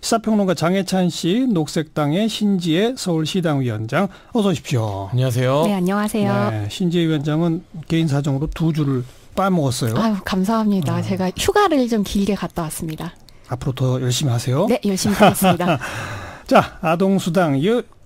시사평론가 장혜찬 씨, 녹색당의 신지혜 서울시당 위원장, 어서 오십시오. 안녕하세요. 네, 안녕하세요. 네, 신지혜 위원장은 개인 사정으로 2주를 빠먹었어요. 아유, 감사합니다. 제가 휴가를 좀 길게 갔다 왔습니다. 앞으로 더 열심히 하세요. 네, 열심히 하겠습니다. 자, 아동수당.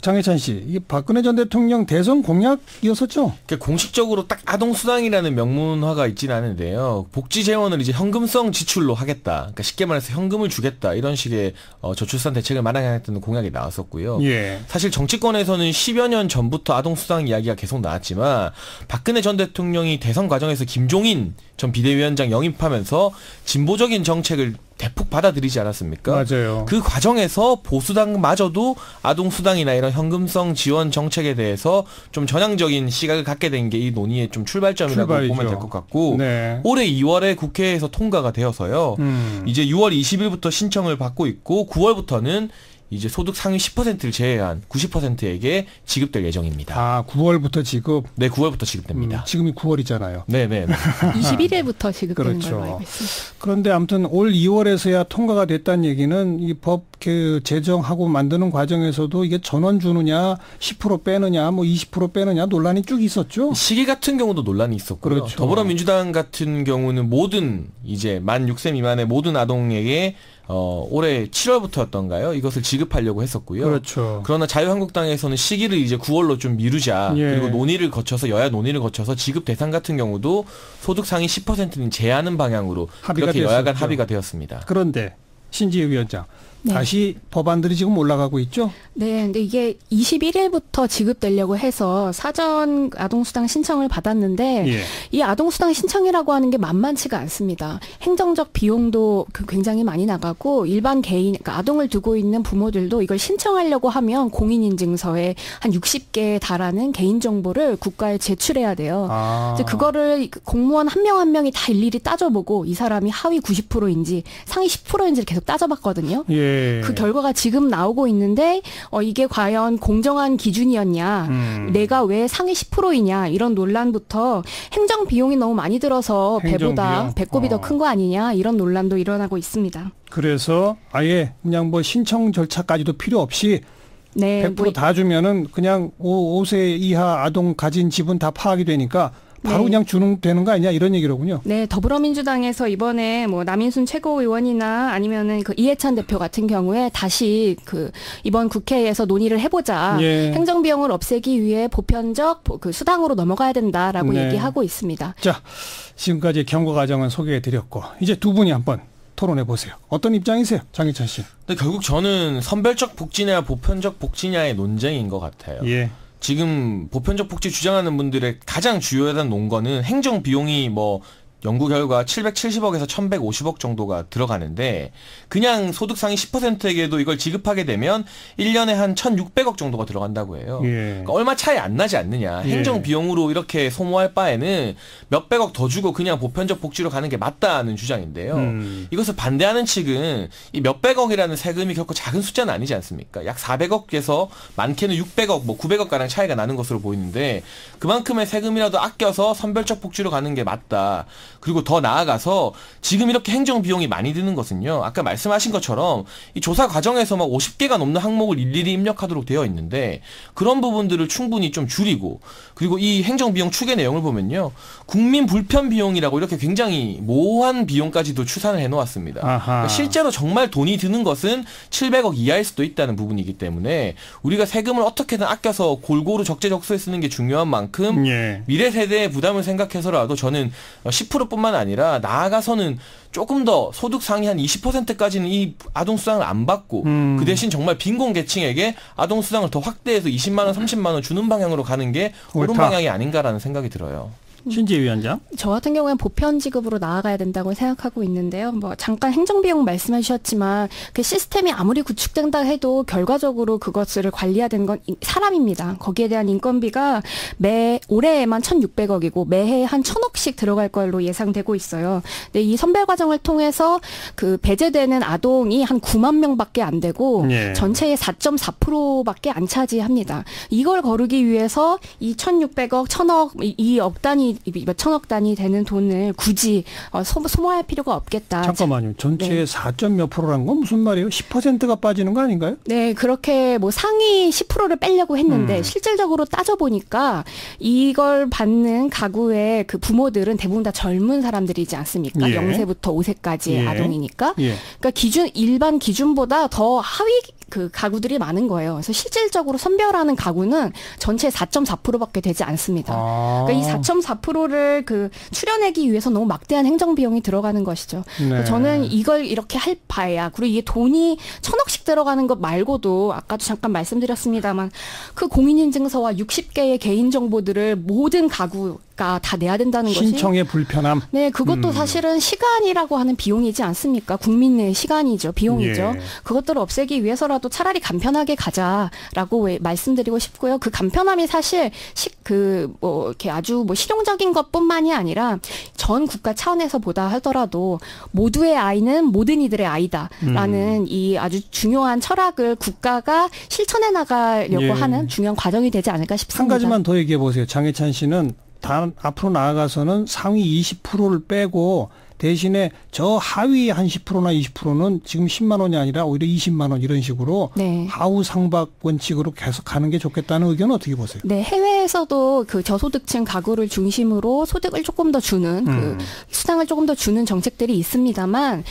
장혜찬 씨, 이게 박근혜 전 대통령 대선 공약이었었죠? 공식적으로 딱 아동수당이라는 명문화가 있지는 않은데요. 복지 재원을 이제 현금성 지출로 하겠다. 그러니까 쉽게 말해서 현금을 주겠다. 이런 식의 저출산 대책을 마련하겠다는 공약이 나왔었고요. 예. 사실 정치권에서는 10여 년 전부터 아동수당 이야기가 계속 나왔지만 박근혜 전 대통령이 대선 과정에서 김종인 전 비대위원장 영입하면서 진보적인 정책을 대폭 받아들이지 않았습니까? 맞아요. 그 과정에서 보수당마저도 아동수당이나 이런 현금성 지원 정책에 대해서 좀 전향적인 시각을 갖게 된 게 이 논의의 좀 출발점이라고 보면 될 것 같고, 네. 올해 2월에 국회에서 통과가 되어서요. 이제 6월 20일부터 신청을 받고 있고 9월부터는 이제 소득 상위 10%를 제외한 90%에게 지급될 예정입니다. 아, 9월부터 지급? 네, 9월부터 지급됩니다. 지금이 9월이잖아요. 네네. 21일부터 지급되는 그렇죠. 걸로 알고 있습니다. 그런데 아무튼 올 2월에서야 통과가 됐다는 얘기는 이 법 제정하고 만드는 과정에서도 이게 전원 주느냐, 10% 빼느냐, 뭐 20% 빼느냐 논란이 쭉 있었죠. 시기 같은 경우도 논란이 있었고요. 그렇죠. 더불어민주당 같은 경우는 모든 이제 만 6세 미만의 모든 아동에게 올해 7월부터였던가요? 이것을 지급하려고 했었고요. 그렇죠. 그러나 자유한국당에서는 시기를 이제 9월로 좀 미루자. 예. 그리고 논의를 거쳐서 여야 논의를 거쳐서 지급 대상 같은 경우도 소득 상위 10%는 제한하는 방향으로 그렇게 여야 간 합의가 되었습니다. 그런데 신지혜 위원장, 네. 다시 법안들이 지금 올라가고 있죠? 네, 근데 이게 21일부터 지급되려고 해서 사전 아동수당 신청을 받았는데 예. 이 아동수당 신청이라고 하는 게 만만치가 않습니다. 행정적 비용도 굉장히 많이 나가고 일반 개인, 그러니까 아동을 두고 있는 부모들도 이걸 신청하려고 하면 공인인증서에 한 60개에 달하는 개인정보를 국가에 제출해야 돼요. 이제 그거를 공무원 한 명 한 명이 다 일일이 따져보고 이 사람이 하위 90%인지 상위 10%인지를 계속 따져봤거든요. 예. 그 결과가 지금 나오고 있는데 이게 과연 공정한 기준이었냐, 내가 왜 상위 10%이냐 이런 논란부터 행정 비용이 너무 많이 들어서 배보다 배꼽이 더 큰 거 아니냐 이런 논란도 일어나고 있습니다. 그래서 아예 그냥 뭐 신청 절차까지도 필요 없이 네, 100%다 주면은 그냥 5세 이하 아동 가진 집은 다 파악이 되니까 바로 네. 그냥 되는 거 아니냐 이런 얘기로군요. 네, 더불어민주당에서 이번에 뭐 남인순 최고위원이나 아니면은 그 이해찬 대표 같은 경우에 다시 그 이번 국회에서 논의를 해보자. 예. 행정비용을 없애기 위해 보편적 그 수당으로 넘어가야 된다라고 네. 얘기하고 있습니다. 자, 지금까지 경고 과정은 소개해드렸고 이제 두 분이 한번 토론해 보세요. 어떤 입장이세요, 장혜찬 씨? 근데 결국 저는 선별적 복지냐 보편적 복지냐의 논쟁인 것 같아요. 예. 지금 보편적 복지 주장하는 분들의 가장 주요한 논거는 행정 비용이 뭐 연구 결과 770억에서 1150억 정도가 들어가는데 그냥 소득 상위 10%에게도 이걸 지급하게 되면 1년에 한 1600억 정도가 들어간다고 해요. 예. 그러니까 얼마 차이 안 나지 않느냐. 행정 비용으로 이렇게 소모할 바에는 몇백억 더 주고 그냥 보편적 복지로 가는 게 맞다는 주장인데요. 이것을 반대하는 측은 이 몇백억이라는 세금이 결코 작은 숫자는 아니지 않습니까? 약 400억에서 많게는 600억, 뭐 900억가량 차이가 나는 것으로 보이는데 그만큼의 세금이라도 아껴서 선별적 복지로 가는 게 맞다. 그리고 더 나아가서 지금 이렇게 행정 비용이 많이 드는 것은요. 아까 말씀하신 것처럼 이 조사 과정에서 막 50개가 넘는 항목을 일일이 입력하도록 되어 있는데 그런 부분들을 충분히 좀 줄이고 그리고 이 행정 비용 추계 내용을 보면요. 국민 불편 비용이라고 이렇게 굉장히 모호한 비용까지도 추산을 해놓았습니다. 그러니까 실제로 정말 돈이 드는 것은 700억 이하일 수도 있다는 부분이기 때문에 우리가 세금을 어떻게든 아껴서 골고루 적재적소에 쓰는 게 중요한 만큼 예. 미래 세대의 부담을 생각해서라도 저는 10%뿐만 아니라 나아가서는 조금 더 소득 상위 한 20%까지는 이 아동수당을 안 받고 그 대신 정말 빈곤계층에게 아동수당을 더 확대해서 20만 원, 30만 원 주는 방향으로 가는 게 옳은 방향이 아닌가라는 생각이 들어요. 신지혜 위원장. 저 같은 경우에는 보편 지급으로 나아가야 된다고 생각하고 있는데요. 뭐 잠깐 행정비용 말씀해 주셨지만 그 시스템이 아무리 구축된다 해도 결과적으로 그것을 관리해야 되는 건 사람입니다. 거기에 대한 인건비가 올해에만 1,600억이고 매해 한 1,000억씩 들어갈 걸로 예상되고 있어요. 근데 이 선별 과정을 통해서 그 배제되는 아동이 한 9만 명밖에 안 되고 예. 전체의 4.4%밖에 안 차지합니다. 이걸 거르기 위해서 이 1,600억, 1,000억 이 억 단위 몇 천억 단위 되는 돈을 굳이 소모할 필요가 없겠다. 잠깐만요. 전체의 4점 몇 프로란 건 무슨 말이에요? 10%가 빠지는 거 아닌가요? 네, 그렇게 뭐 상위 10%를 빼려고 했는데 실질적으로 따져보니까 이걸 받는 가구의 그 부모들은 대부분 다 젊은 사람들이지 않습니까? 예. 0세부터 5세까지의 예. 아동이니까. 예. 그러니까 일반 기준보다 더 하위 그 가구들이 많은 거예요. 그래서 실질적으로 선별하는 가구는 전체 4.4%밖에 되지 않습니다. 그러니까 이 4.4%를 그 추려내기 위해서 너무 막대한 행정 비용이 들어가는 것이죠. 네. 저는 이걸 이렇게 할 바에야, 그리고 이게 돈이 1,000억씩 들어가는 것 말고도 아까도 잠깐 말씀드렸습니다만 그 공인인증서와 60개의 개인 정보들을 모든 가구가 다 내야 된다는 것이 신청의 불편함. 네, 그것도 사실은 시간이라고 하는 비용이지 않습니까? 국민의 시간이죠, 비용이죠. 예. 그것들을 없애기 위해서라도 차라리 간편하게 가자라고 말씀드리고 싶고요. 그 간편함이 사실 이렇게 아주 실용적인 것뿐만이 아니라 전 국가 차원에서 보다 하더라도 모두의 아이는 모든 이들의 아이다라는 이 아주 중요한 철학을 국가가 실천해 나가려고 예. 하는 중요한 과정이 되지 않을까 싶습니다. 한 가지만 더 얘기해 보세요. 장혜찬 씨는 앞으로 나아가서는 상위 20%를 빼고 대신에 저 하위 한 10%나 20%는 지금 10만 원이 아니라 오히려 20만 원 이런 식으로 네. 하우 상박 원칙으로 계속 가는 게 좋겠다는 의견은 어떻게 보세요? 네, 해외에서도 그 저소득층 가구를 중심으로 소득을 조금 더 주는 그 수당을 조금 더 주는 정책들이 있습니다만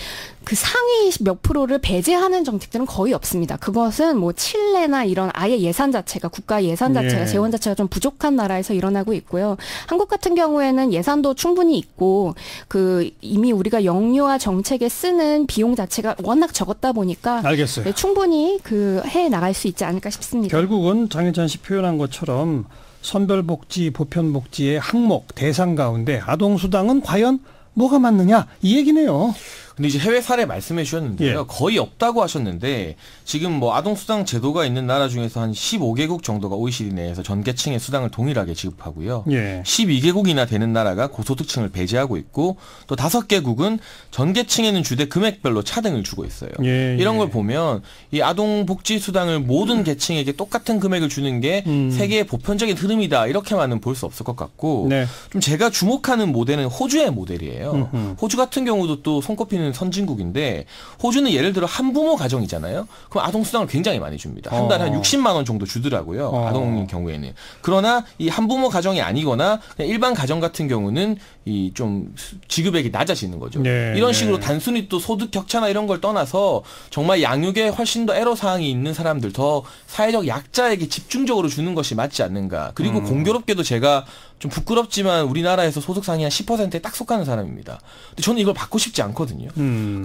그 상위 몇 프로를 배제하는 정책들은 거의 없습니다. 그것은 뭐 칠레나 이런 아예 예산 자체가 국가 예산 자체가 예. 재원 자체가 좀 부족한 나라에서 일어나고 있고요. 한국 같은 경우에는 예산도 충분히 있고 그 이미 우리가 영유아 정책에 쓰는 비용 자체가 워낙 적었다 보니까 알겠어요. 네, 충분히 그 해 나갈 수 있지 않을까 싶습니다. 결국은 장혜찬 씨 표현한 것처럼 선별복지, 보편복지의 항목, 대상 가운데 아동수당은 과연 뭐가 맞느냐 이 얘기네요. 근데 이제 해외 사례 말씀해 주셨는데요. 예. 거의 없다고 하셨는데 지금 뭐 아동수당 제도가 있는 나라 중에서 한 15개국 정도가 OECD 내에서 전 계층의 수당을 동일하게 지급하고요. 예. 12개국이나 되는 나라가 고소득층을 배제하고 있고 또 5개국은 전 계층에는 주되 금액별로 차등을 주고 있어요. 예, 이런 예. 걸 보면 이 아동복지수당을 모든 계층에게 똑같은 금액을 주는 게 세계의 보편적인 흐름이다 이렇게만은 볼 수 없을 것 같고 네. 좀 제가 주목하는 모델은 호주의 모델이에요. 호주 같은 경우도 또 손꼽히는 선진국인데 호주는 예를 들어 한부모 가정이잖아요. 그럼 아동수당을 굉장히 많이 줍니다. 한 달에 한 60만 원 정도 주더라고요. 아동인 경우에는. 그러나 이 한부모 가정이 아니거나 그냥 일반 가정 같은 경우는 이 좀 지급액이 낮아지는 거죠. 네, 이런 네. 식으로 단순히 또 소득 격차나 이런 걸 떠나서 정말 양육에 훨씬 더 애로사항이 있는 사람들, 더 사회적 약자에게 집중적으로 주는 것이 맞지 않는가. 그리고 공교롭게도 제가 좀 부끄럽지만 우리나라에서 소득 상위 한 10%에 딱 속하는 사람입니다. 근데 저는 이걸 받고 싶지 않거든요.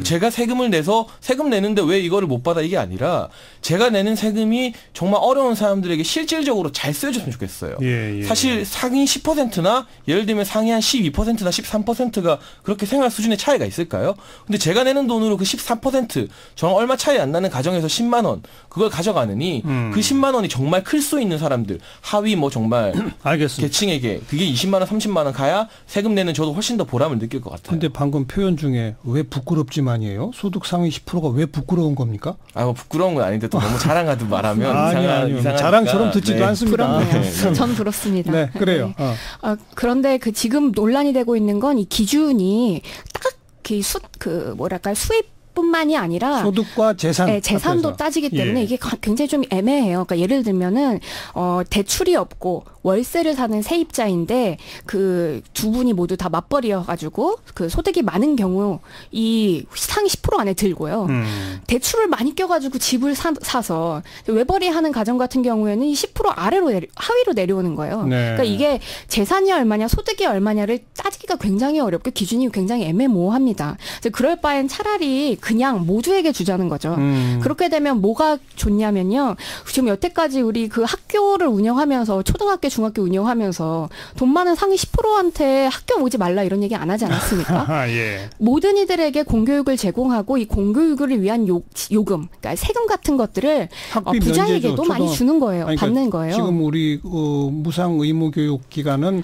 제가 세금을 내서 세금 내는데 왜 이거를 못 받아 이게 아니라 제가 내는 세금이 정말 어려운 사람들에게 실질적으로 잘 쓰여졌으면 좋겠어요. 예, 예. 사실 상위 10%나 예를 들면 상위 한 12%나 13%가 그렇게 생활 수준의 차이가 있을까요? 근데 제가 내는 돈으로 그 13% 정말 얼마 차이 안 나는 가정에서 10만 원 그걸 가져가느니 그 10만 원이 정말 클 수 있는 사람들 하위 뭐 정말 알겠습니다. 계층에게 그게 20만 원, 30만 원 가야 세금 내는 저도 훨씬 더 보람을 느낄 것 같아요. 근데 방금 표현 중에 왜 부끄럽지만이에요? 소득 상위 10%가 왜 부끄러운 겁니까? 뭐 부끄러운 건 아닌데 또 너무 자랑하듯 말하면 아니요. 이상하니까. 자랑처럼 듣지도 네. 않습니다. 부럽네요. 전 부럽습니다. 네, 그래요. 네. 그런데 그 지금 논란이 되고 있는 건 이 기준이 딱히 수입 뿐만이 아니라 소득과 재산, 네, 재산도 앞에서. 따지기 때문에 예. 이게 굉장히 좀 애매해요. 그러니까 예를 들면은 대출이 없고 월세를 사는 세입자인데 그 두 분이 모두 다 맞벌이여가지고 그 소득이 많은 경우 이 상위 10% 안에 들고요. 대출을 많이 껴가지고 집을 사서 외벌이하는 가정 같은 경우에는 이 10% 하위로 내려오는 거예요. 네. 그러니까 이게 재산이 얼마냐, 소득이 얼마냐를 따지기가 굉장히 어렵고 기준이 굉장히 애매모호합니다. 그럴 바엔 차라리 그냥 모두에게 주자는 거죠. 그렇게 되면 뭐가 좋냐면요. 지금 여태까지 우리 그 학교를 운영하면서 초등학교, 중학교 운영하면서 돈 많은 상위 10%한테 학교 오지 말라 이런 얘기 안 하지 않았습니까? 예. 모든 이들에게 공교육을 제공하고 이 공교육을 위한 요금, 그러니까 세금 같은 것들을 학비 부자에게도 면제죠. 많이 주는 거예요. 아니, 그러니까 받는 거예요. 지금 우리 무상 의무 교육 기간은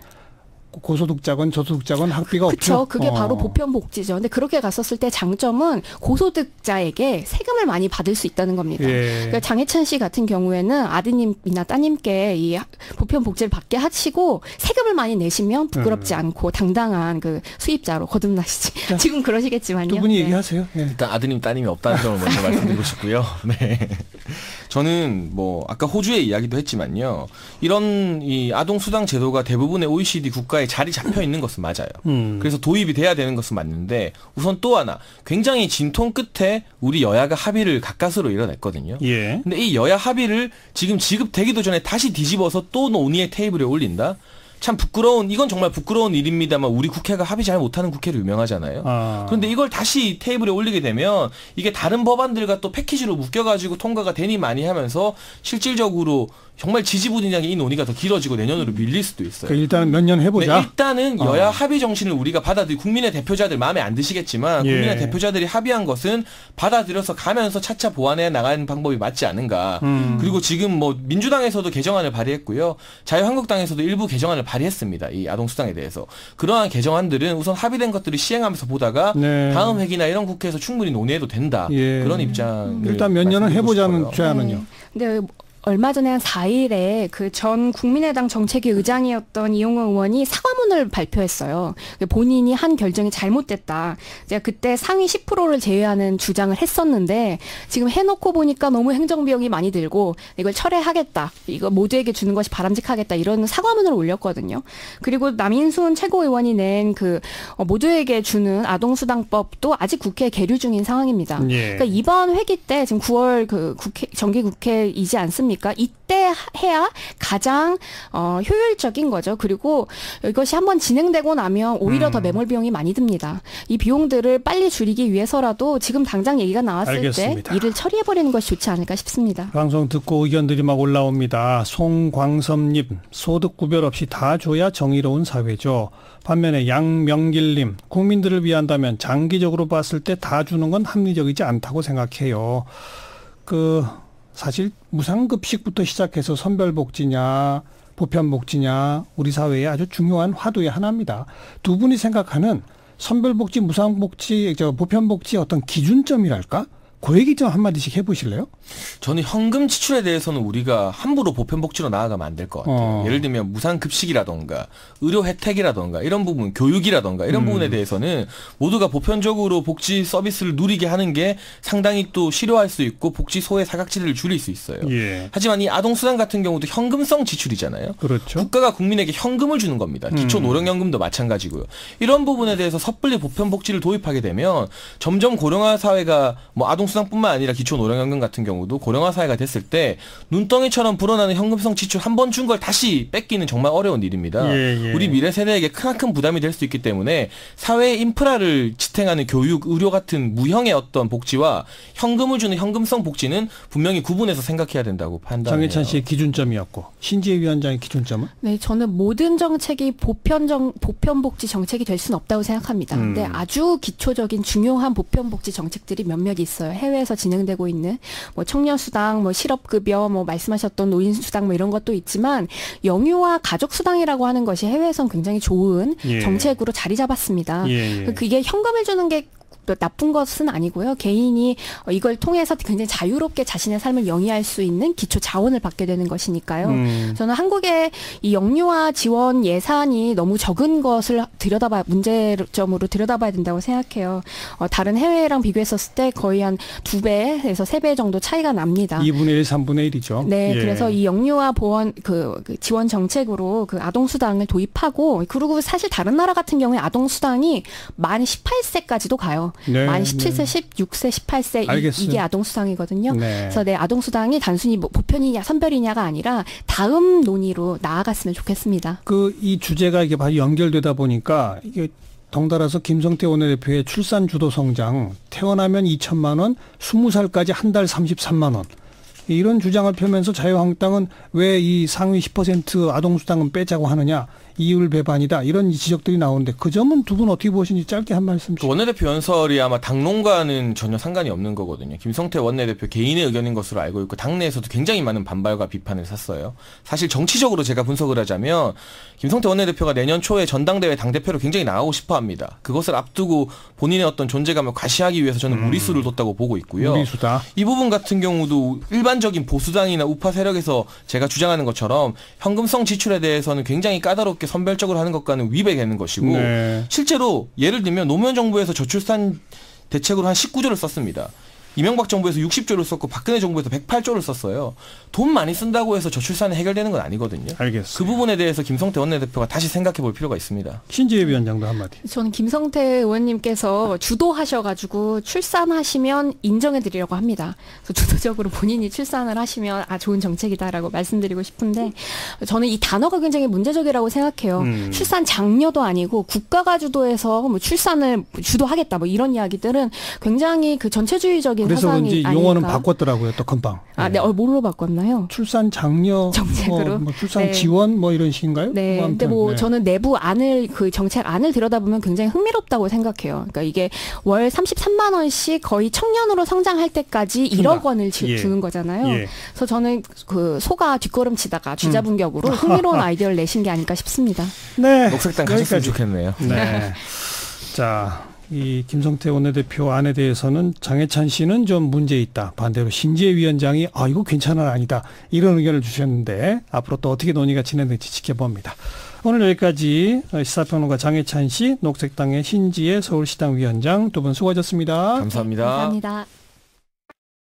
고소득자건 저소득자건 학비가 그렇죠. 없죠. 그게 바로 보편복지죠. 근데 그렇게 갔었을 때 장점은 고소득자에게 세금을 많이 받을 수 있다는 겁니다. 예. 그러니까 장혜찬 씨 같은 경우에는 아드님이나 따님께 이 보편복지를 받게 하시고 세금을 많이 내시면 부끄럽지 않고 당당한 그 수입자로 거듭나시지. 지금 그러시겠지만요. 두 분이 네. 얘기하세요. 예. 일단 아드님 따님이 없다는 점을 먼저 말씀드리고 싶고요. 네. 저는 뭐 아까 호주의 이야기도 했지만요. 이런 이 아동수당 제도가 대부분의 OECD 국가에 자리 잡혀 있는 것은 맞아요. 그래서 도입이 돼야 되는 것은 맞는데 우선 또 하나 굉장히 진통 끝에 우리 여야가 합의를 가까스로 이뤄냈거든요. 예. 근데 이 여야 합의를 지금 지급되기도 전에 다시 뒤집어서 또 논의의 테이블에 올린다? 참 부끄러운, 이건 정말 부끄러운 일입니다만 우리 국회가 합의 잘 못하는 국회로 유명하잖아요. 그런데 이걸 다시 테이블에 올리게 되면 이게 다른 법안들과 또 패키지로 묶여가지고 통과가 되니 많이 하면서 실질적으로 정말 지지부진하게 이 논의가 더 길어지고 내년으로 밀릴 수도 있어요. 그러니까 일단 몇 년 해보자. 네, 일단은 여야 합의 정신을 우리가 받아들이고 국민의 대표자들 마음에 안 드시겠지만 예. 국민의 대표자들이 합의한 것은 받아들여서 가면서 차차 보완해 나가는 방법이 맞지 않은가. 그리고 지금 뭐 민주당에서도 개정안을 발의했고요. 자유한국당에서도 일부 개정안을 발의했습니다. 이 아동수당에 대해서. 그러한 개정안들은 우선 합의된 것들을 시행하면서 보다가 네. 다음 회기나 이런 국회에서 충분히 논의해도 된다. 예. 그런 입장. 일단 몇 년은 해보자는 제안은요. 네. 얼마 전에 한 4일에 그 전 국민의당 정책위 의장이었던 이용호 의원이 사과문을 발표했어요. 본인이 한 결정이 잘못됐다. 제가 그때 상위 10%를 제외하는 주장을 했었는데 지금 해놓고 보니까 너무 행정비용이 많이 들고 이걸 철회하겠다. 이거 모두에게 주는 것이 바람직하겠다. 이런 사과문을 올렸거든요. 그리고 남인순 최고위원이 낸 그 모두에게 주는 아동수당법도 아직 국회에 계류 중인 상황입니다. 예. 그러니까 이번 회기 때 지금 9월 그 국회 정기국회이지 않습니까? 이때 해야 가장 효율적인 거죠. 그리고 이것이 한번 진행되고 나면 오히려 더 매몰 비용이 많이 듭니다. 이 비용들을 빨리 줄이기 위해서라도 지금 당장 얘기가 나왔을 알겠습니다. 때 일을 처리해버리는 것이 좋지 않을까 싶습니다. 방송 듣고 의견들이 막 올라옵니다. 송광섭님, 소득 구별 없이 다 줘야 정의로운 사회죠. 반면에 양명길님, 국민들을 위한다면 장기적으로 봤을 때 다 주는 건 합리적이지 않다고 생각해요. 사실 무상급식부터 시작해서 선별복지냐 보편복지냐 우리 사회의 아주 중요한 화두의 하나입니다. 두 분이 생각하는 선별복지, 무상복지, 보편복지 어떤 기준점이랄까? 그 얘기 좀 한마디씩 해보실래요? 저는 현금 지출에 대해서는 우리가 함부로 보편복지로 나아가면 안 될 것 같아요. 예를 들면 무상급식이라던가 의료 혜택이라던가 이런 부분, 교육이라던가 이런 부분에 대해서는 모두가 보편적으로 복지 서비스를 누리게 하는 게 상당히 또 실효할 수 있고 복지 소외 사각지대를 줄일 수 있어요. 예. 하지만 이 아동수당 같은 경우도 현금성 지출이잖아요. 그렇죠. 국가가 국민에게 현금을 주는 겁니다. 기초노령연금도 마찬가지고요. 이런 부분에 대해서 섣불리 보편복지를 도입하게 되면 점점 고령화 사회가 뭐 아동수당뿐만 아니라 기초노령연금 같은 경우도 고령화 사회가 됐을 때 눈덩이처럼 불어나는 현금성 지출 한 번 준 걸 다시 뺏기는 정말 어려운 일입니다. 예. 우리 미래 세대에게 크나큰 부담이 될 수 있기 때문에 사회의 인프라를 지탱하는 교육, 의료 같은 무형의 어떤 복지와 현금을 주는 현금성 복지는 분명히 구분해서 생각해야 된다고 판단해요. 장혜찬 씨의 기준점이었고 신지혜 위원장의 기준점은? 네, 저는 모든 정책이 보편복지 정책이 될 수는 없다고 생각합니다. 근데 아주 기초적인 중요한 보편복지 정책들이 몇몇 있어요. 해외에서 진행되고 있는 뭐 청년수당, 뭐 실업급여, 뭐 말씀하셨던 노인수당 뭐 이런 것도 있지만 영유아 가족수당이라고 하는 것이 해외에선 굉장히 좋은 예. 정책으로 자리 잡았습니다. 예. 그게 현금을 주는 게 나쁜 것은 아니고요. 개인이 이걸 통해서 굉장히 자유롭게 자신의 삶을 영위할 수 있는 기초 자원을 받게 되는 것이니까요. 저는 한국의 이 영유아 지원 예산이 너무 적은 것을 문제점으로 들여다봐야 된다고 생각해요. 다른 해외랑 비교했었을 때 거의 한 2배에서 3배 정도 차이가 납니다. 2분의 1, 3분의 1이죠. 네, 예. 그래서 이 영유아 보원 그 지원 정책으로 그 아동수당을 도입하고 그리고 사실 다른 나라 같은 경우에 아동수당이 만 18세까지도 가요. 네, 만 17세, 16세, 18세 알겠어요. 이게 아동수당이거든요. 네. 그래서 아동수당이 단순히 뭐 보편이냐 선별이냐가 아니라 다음 논의로 나아갔으면 좋겠습니다. 이 주제가 이게 바로 연결되다 보니까 이게 덩달아서 김성태 원내대표의 출산 주도 성장, 태어나면 2천만 원, 20살까지 한 달 33만 원. 이런 주장을 펴면서 자유한국당은 왜 이 상위 10% 아동수당은 빼자고 하느냐. 이율 배반이다 이런 지적들이 나오는데 그 점은 두 분 어떻게 보시는지 짧게 한 말씀 그 주시죠. 원내대표 연설이 아마 당론과는 전혀 상관이 없는 거거든요. 김성태 원내대표 개인의 의견인 것으로 알고 있고 당내에서도 굉장히 많은 반발과 비판을 샀어요. 사실 정치적으로 제가 분석을 하자면 김성태 원내대표가 내년 초에 전당대회 당대표로 굉장히 나가고 싶어 합니다. 그것을 앞두고 본인의 어떤 존재감을 과시하기 위해서 저는 무리수를 뒀다고 보고 있고요. 무리수다. 이 부분 같은 경우도 일반적인 보수당이나 우파 세력에서 제가 주장하는 것처럼 현금성 지출에 대해서는 굉장히 까다롭게 선별적으로 하는 것과는 위배되는 것이고 네. 실제로 예를 들면 노무현 정부에서 저출산 대책으로 한 19조를 썼습니다. 이명박 정부에서 60조를 썼고 박근혜 정부에서 108조를 썼어요. 돈 많이 쓴다고 해서 저출산이 해결되는 건 아니거든요. 알겠습니다. 그 부분에 대해서 김성태 원내대표가 다시 생각해 볼 필요가 있습니다. 신지혜 위원장도 한마디. 저는 김성태 의원님께서 주도하셔가지고 출산하시면 인정해드리려고 합니다. 그래서 주도적으로 본인이 출산을 하시면 좋은 정책이다라고 말씀드리고 싶은데 저는 이 단어가 굉장히 문제적이라고 생각해요. 출산 장려도 아니고 국가가 주도해서 뭐 출산을 주도하겠다 뭐 이런 이야기들은 굉장히 그 전체주의적인 그래서 사상이 그런지 아닐까. 용어는 바꿨더라고요. 또 금방. 네. 뭘로 바꿨나요? 출산 장려 정책으로? 뭐 출산 네. 지원 뭐 이런 식인가요? 네. 뭐 근데 아무튼, 뭐 네. 저는 내부 안을 그 정책 안을 들여다보면 굉장히 흥미롭다고 생각해요. 그러니까 이게 월 33만 원씩 거의 청년으로 성장할 때까지 1억 원을 예. 주는 거잖아요. 예. 그래서 저는 그 소가 뒷걸음치다가 쥐잡은격으로 흥미로운 아이디어를 내신 게 아닐까 싶습니다. 네. 녹색당 가셨으면 좋겠네요. 네. 자, 이 김성태 원내대표 안에 대해서는 장해찬 씨는 좀 문제 있다. 반대로 신지혜 위원장이 이거 괜찮아 아니다. 이런 의견을 주셨는데 앞으로 또 어떻게 논의가 진행될지 지켜봅니다. 오늘 여기까지 시사평론가 장해찬 씨, 녹색당의 신지혜 서울시당 위원장 두 분 수고하셨습니다. 감사합니다. 감사합니다.